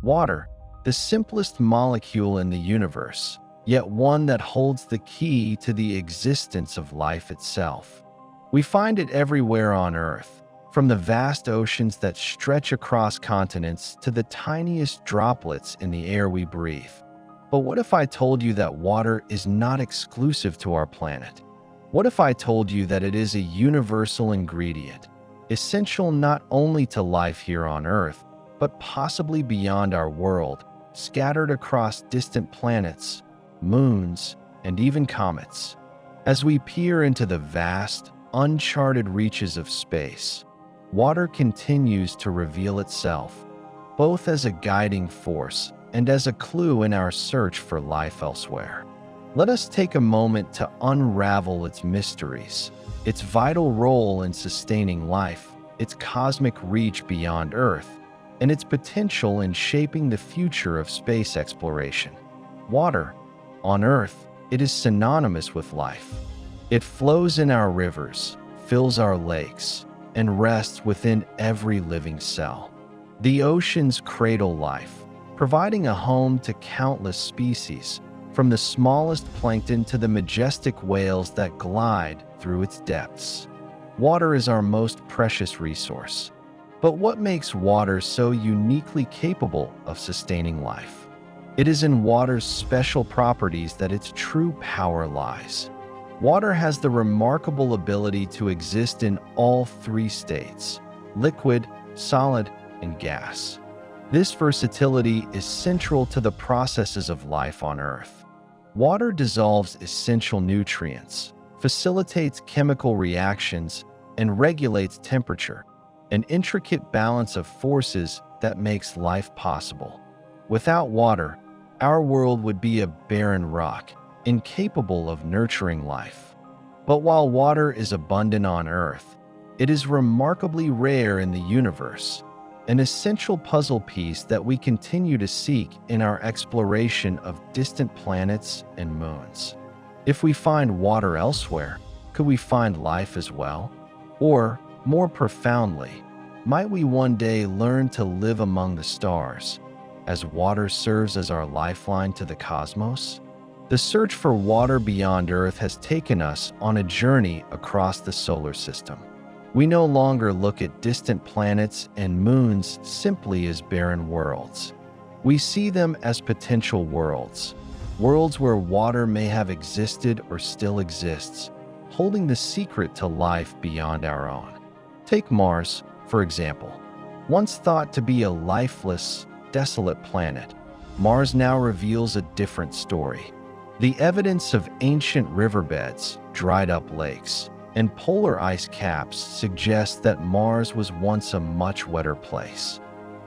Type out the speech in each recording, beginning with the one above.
Water, the simplest molecule in the universe, yet one that holds the key to the existence of life itself. We find it everywhere on Earth, from the vast oceans that stretch across continents to the tiniest droplets in the air we breathe. But what if I told you that water is not exclusive to our planet? What if I told you that it is a universal ingredient, essential not only to life here on Earth, but possibly beyond our world, scattered across distant planets, moons, and even comets? As we peer into the vast, uncharted reaches of space, water continues to reveal itself, both as a guiding force and as a clue in our search for life elsewhere. Let us take a moment to unravel its mysteries, its vital role in sustaining life, its cosmic reach beyond Earth, and its potential in shaping the future of space exploration. Water. On Earth, it is synonymous with life. It flows in our rivers, fills our lakes, and rests within every living cell. The oceans cradle life, providing a home to countless species, from the smallest plankton to the majestic whales that glide through its depths. Water is our most precious resource. But what makes water so uniquely capable of sustaining life? It is in water's special properties that its true power lies. Water has the remarkable ability to exist in all three states: liquid, solid, and gas. This versatility is central to the processes of life on Earth. Water dissolves essential nutrients, facilitates chemical reactions, and regulates temperature, an intricate balance of forces that makes life possible. Without water, our world would be a barren rock, incapable of nurturing life. But while water is abundant on Earth, it is remarkably rare in the universe, an essential puzzle piece that we continue to seek in our exploration of distant planets and moons. If we find water elsewhere, could we find life as well? Or, more profoundly, might we one day learn to live among the stars, as water serves as our lifeline to the cosmos? The search for water beyond Earth has taken us on a journey across the solar system. We no longer look at distant planets and moons simply as barren worlds. We see them as potential worlds, worlds where water may have existed or still exists, holding the secret to life beyond our own. Take Mars, for example. Once thought to be a lifeless, desolate planet, Mars now reveals a different story. The evidence of ancient riverbeds, dried-up lakes, and polar ice caps suggests that Mars was once a much wetter place.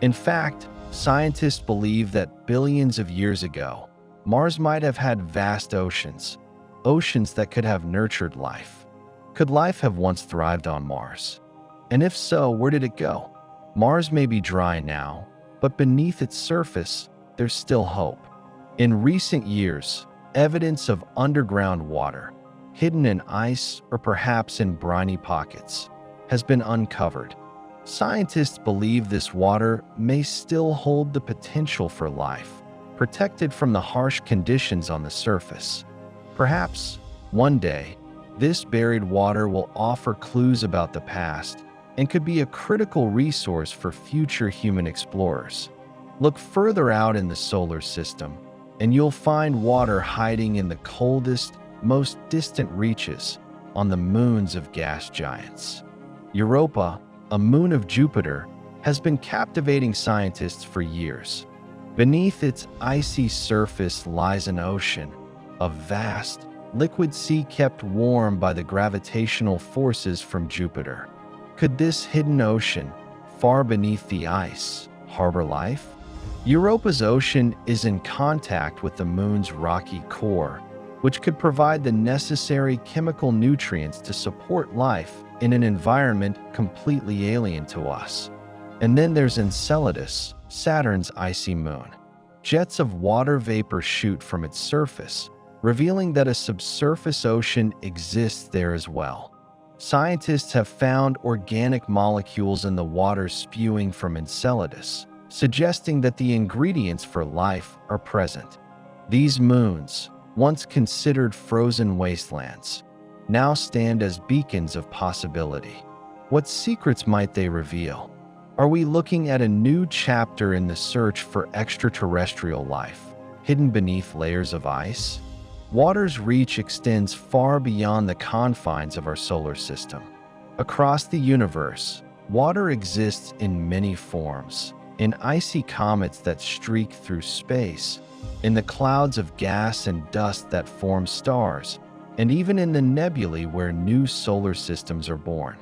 In fact, scientists believe that billions of years ago, Mars might have had vast oceans, oceans that could have nurtured life. Could life have once thrived on Mars? And if so, where did it go? Mars may be dry now, but beneath its surface, there's still hope. In recent years, evidence of underground water, hidden in ice or perhaps in briny pockets, has been uncovered. Scientists believe this water may still hold the potential for life, protected from the harsh conditions on the surface. Perhaps, one day, this buried water will offer clues about the past and could be a critical resource for future human explorers. Look further out in the solar system, and you'll find water hiding in the coldest, most distant reaches on the moons of gas giants. Europa, a moon of Jupiter, has been captivating scientists for years. Beneath its icy surface lies an ocean, a vast, liquid sea kept warm by the gravitational forces from Jupiter. Could this hidden ocean, far beneath the ice, harbor life? Europa's ocean is in contact with the moon's rocky core, which could provide the necessary chemical nutrients to support life in an environment completely alien to us. And then there's Enceladus, Saturn's icy moon. Jets of water vapor shoot from its surface, revealing that a subsurface ocean exists there as well. Scientists have found organic molecules in the water spewing from Enceladus, suggesting that the ingredients for life are present. These moons, once considered frozen wastelands, now stand as beacons of possibility. What secrets might they reveal? Are we looking at a new chapter in the search for extraterrestrial life, hidden beneath layers of ice? Water's reach extends far beyond the confines of our solar system. Across the universe, water exists in many forms: in icy comets that streak through space, in the clouds of gas and dust that form stars, and even in the nebulae where new solar systems are born.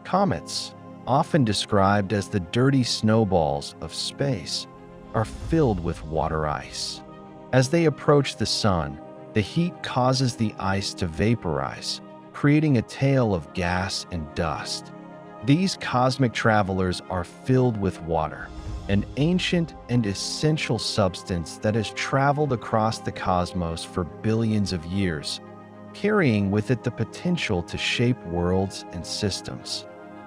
Comets, often described as the dirty snowballs of space, are filled with water ice. As they approach the sun, the heat causes the ice to vaporize, creating a tail of gas and dust. These cosmic travelers are filled with water, an ancient and essential substance that has traveled across the cosmos for billions of years, carrying with it the potential to shape worlds and systems.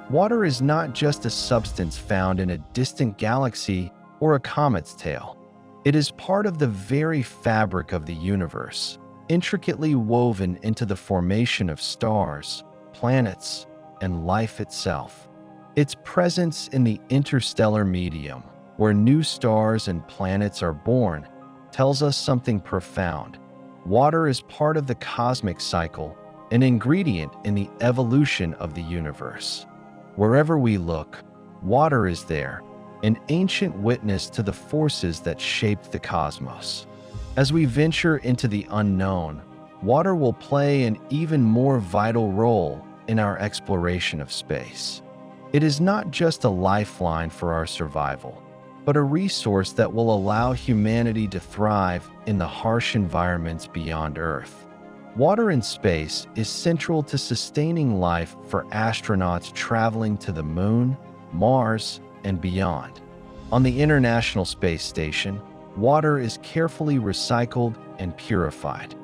Water is not just a substance found in a distant galaxy or a comet's tail. It is part of the very fabric of the universe, intricately woven into the formation of stars, planets, and life itself. Its presence in the interstellar medium, where new stars and planets are born, tells us something profound. Water is part of the cosmic cycle, an ingredient in the evolution of the universe. Wherever we look, water is there, an ancient witness to the forces that shaped the cosmos. As we venture into the unknown, water will play an even more vital role in our exploration of space. It is not just a lifeline for our survival, but a resource that will allow humanity to thrive in the harsh environments beyond Earth. Water in space is central to sustaining life for astronauts traveling to the Moon, Mars, and beyond. On the International Space Station, water is carefully recycled and purified.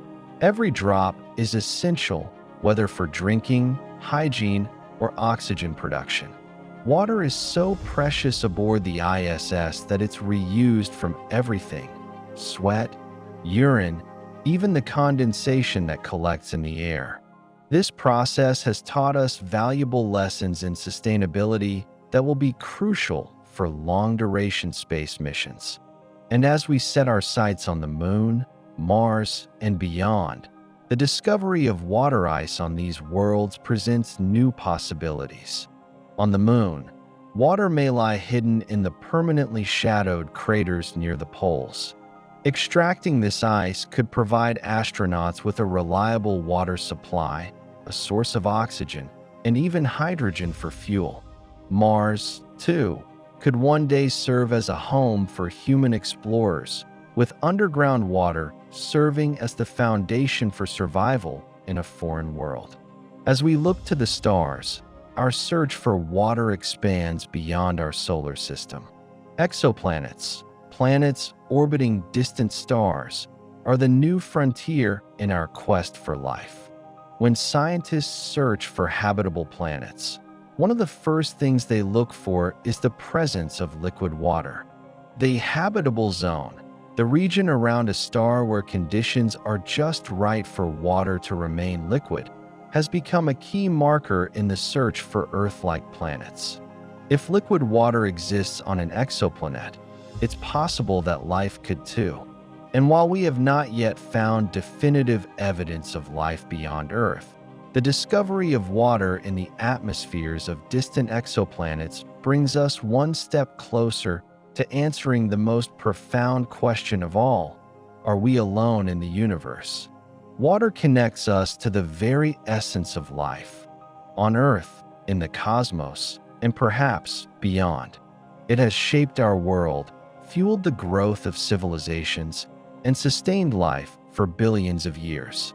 Every drop is essential, whether for drinking, hygiene, or oxygen production. Water is so precious aboard the ISS that it's reused from everything: sweat, urine, even the condensation that collects in the air. This process has taught us valuable lessons in sustainability that will be crucial for long-duration space missions. And as we set our sights on the Moon, Mars, and beyond, the discovery of water ice on these worlds presents new possibilities. On the Moon, water may lie hidden in the permanently shadowed craters near the poles. Extracting this ice could provide astronauts with a reliable water supply, a source of oxygen, and even hydrogen for fuel. Mars, too, could one day serve as a home for human explorers, with underground water serving as the foundation for survival in a foreign world. As we look to the stars, our search for water expands beyond our solar system. Exoplanets, planets orbiting distant stars, are the new frontier in our quest for life. When scientists search for habitable planets, one of the first things they look for is the presence of liquid water. The habitable zone, the region around a star where conditions are just right for water to remain liquid, has become a key marker in the search for Earth-like planets. If liquid water exists on an exoplanet, it's possible that life could too. And while we have not yet found definitive evidence of life beyond Earth, the discovery of water in the atmospheres of distant exoplanets brings us one step closer to answering the most profound question of all: are we alone in the universe? Water connects us to the very essence of life, on Earth, in the cosmos, and perhaps beyond. It has shaped our world, fueled the growth of civilizations, and sustained life for billions of years.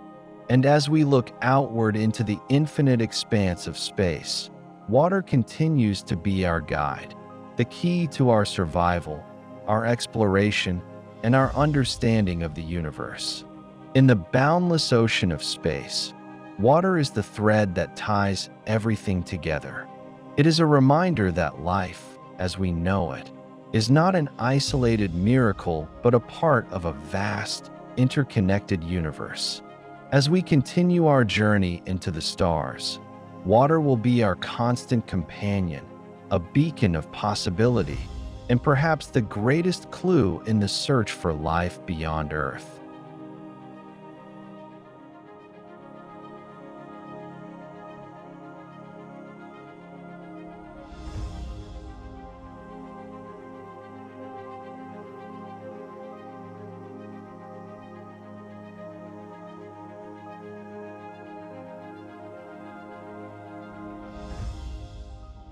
And as we look outward into the infinite expanse of space, water continues to be our guide, the key to our survival, our exploration, and our understanding of the universe. In the boundless ocean of space, water is the thread that ties everything together. It is a reminder that life, as we know it, is not an isolated miracle but a part of a vast, interconnected universe. As we continue our journey into the stars, water will be our constant companion, a beacon of possibility, and perhaps the greatest clue in the search for life beyond Earth.